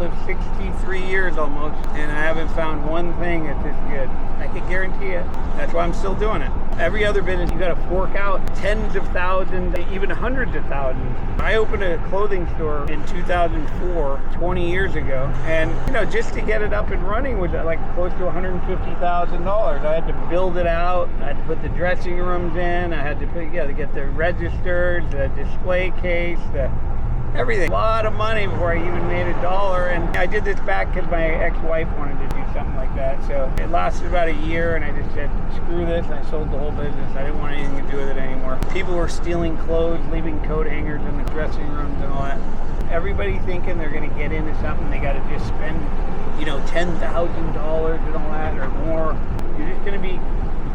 lived 63 years almost, and I haven't found one thing that's this good. I can guarantee it. That's why I'm still doing it. Every other business, you got to fork out tens of thousands, even hundreds of thousands. I opened a clothing store in 2004, 20 years ago, and just to get it up and running was like close to $150,000. I had to build it out. I had to put the dressing rooms in. I had to to get the registers, the display case, everything. A lot of money before I even made $1. And I did this back because my ex-wife wanted to do something like that. So it lasted about a year, and I just said, screw this. I sold the whole business. I didn't want anything to do with it anymore. People were stealing clothes, leaving coat hangers in the dressing rooms and all that. Everybody thinking they're going to get into something, they got to just spend, $10,000 and all that or more. You're just going to be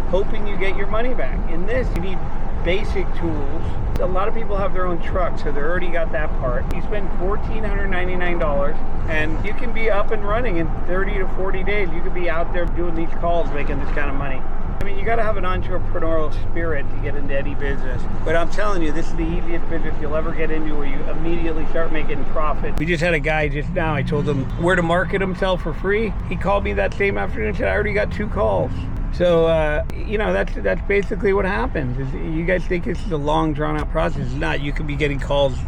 hoping you get your money back. In this, you need basic tools. A lot of people have their own truck, so they already got that part. You spend $1,499 and you can be up and running in 30 to 40 days. You could be out there doing these calls making this kind of money. I mean, you got to have an entrepreneurial spirit to get into any business. But I'm telling you, this is the easiest business you'll ever get into where you immediately start making profit. We just had a guy just now, I told him where to market himself for free. He called me that same afternoon and said, I already got 2 calls. So, that's basically what happens. You guys think it's a long, drawn-out process. It's not. You could be getting calls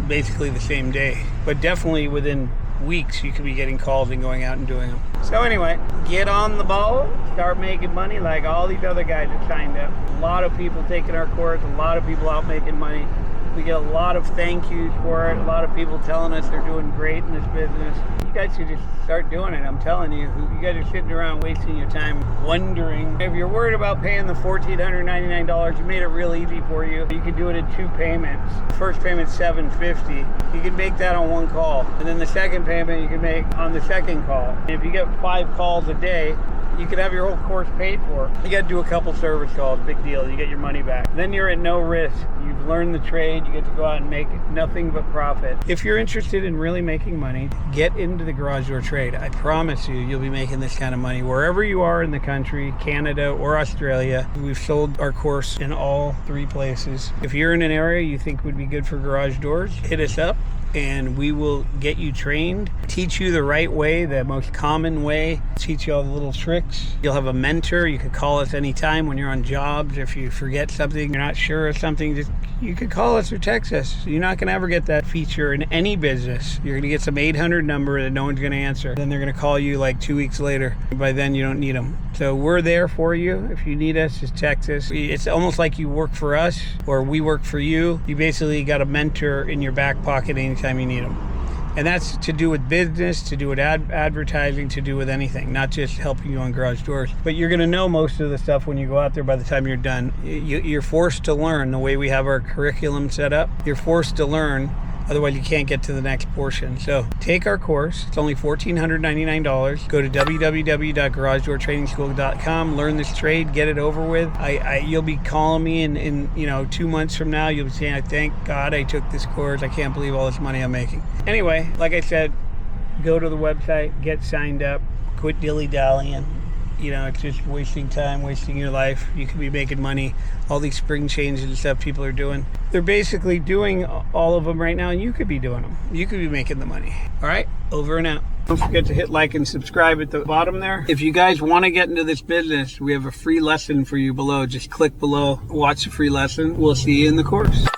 basically the same day. But definitely within weeks, you could be getting calls and going out and doing them. So anyway, get on the ball, start making money like all these other guys that signed up. A lot of people taking our course, a lot of people out making money. We get a lot of thank yous for it. A lot of people telling us they're doing great in this business. You guys should just start doing it. I'm telling you, you guys are sitting around wasting your time wondering. If you're worried about paying the $1,499, you made it real easy for you. You can do it in 2 payments. The first payment's $750. You can make that on 1 call. And then the second payment you can make on the second call. And if you get 5 calls a day, you could have your whole course paid for. You got to do a couple service calls, big deal. You get your money back. Then you're at no risk. You've learned the trade. You get to go out and make nothing but profit. If you're interested in really making money, get into the garage door trade. I promise you, you'll be making this kind of money wherever you are in the country, Canada or Australia. We've sold our course in all 3 places. If you're in an area you think would be good for garage doors, hit us up and we will get you trained, teach you the right way, the most common way, teach you all the little tricks. You'll have a mentor. You could call us anytime when you're on jobs. If you forget something, you're not sure of something, you could call us or text us. You're not going to ever get that feature in any business. You're going to get some 800 number that no one's going to answer. Then they're going to call you like 2 weeks later. By then you don't need them. So we're there for you. If you need us, just text us. It's almost like you work for us or we work for you. You basically got a mentor in your back pocket anytime you need them. And that's to do with business, to do with advertising, to do with anything, not just helping you on garage doors. But you're going to know most of the stuff when you go out there by the time you're done. You're forced to learn the way we have our curriculum set up. You're forced to learn. Otherwise, you can't get to the next portion. So take our course. It's only $1,499. Go to www.garagedoortrainingschool.com. Learn this trade. Get it over with. You'll be calling me in 2 months from now. You'll be saying, thank God I took this course. I can't believe all this money I'm making. Anyway, like I said, go to the website, get signed up, quit dilly-dallying. It's just wasting time, wasting your life. You could be making money. All these spring changes and stuff people are doing. They're basically doing all of them right now, and you could be doing them. You could be making the money. All right, over and out. Don't forget to hit like and subscribe at the bottom there. If you guys want to get into this business, we have a free lesson for you below. Just click below, watch the free lesson. We'll see you in the course.